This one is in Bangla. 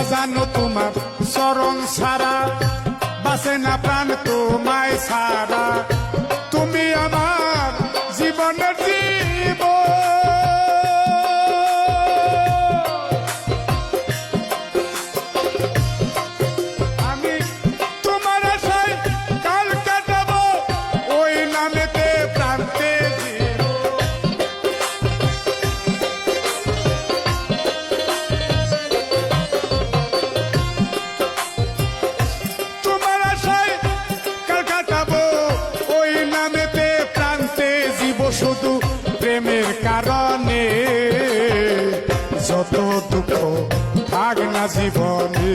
জানো তোমার চরণ ছাড়া বাসে না প্রাণ তোমায় ছাড়া তুমি আমার জীবনের জীব আমি তোমার আশায় কাল কাটাবো ওই নামেতে প্রান্তে জীব তোমার আশায় কাল কাটাবো ওই নামেতে প্রান্তে জীব শুধু প্রেমের কারণে যত দুঃখ থাক না জীবনে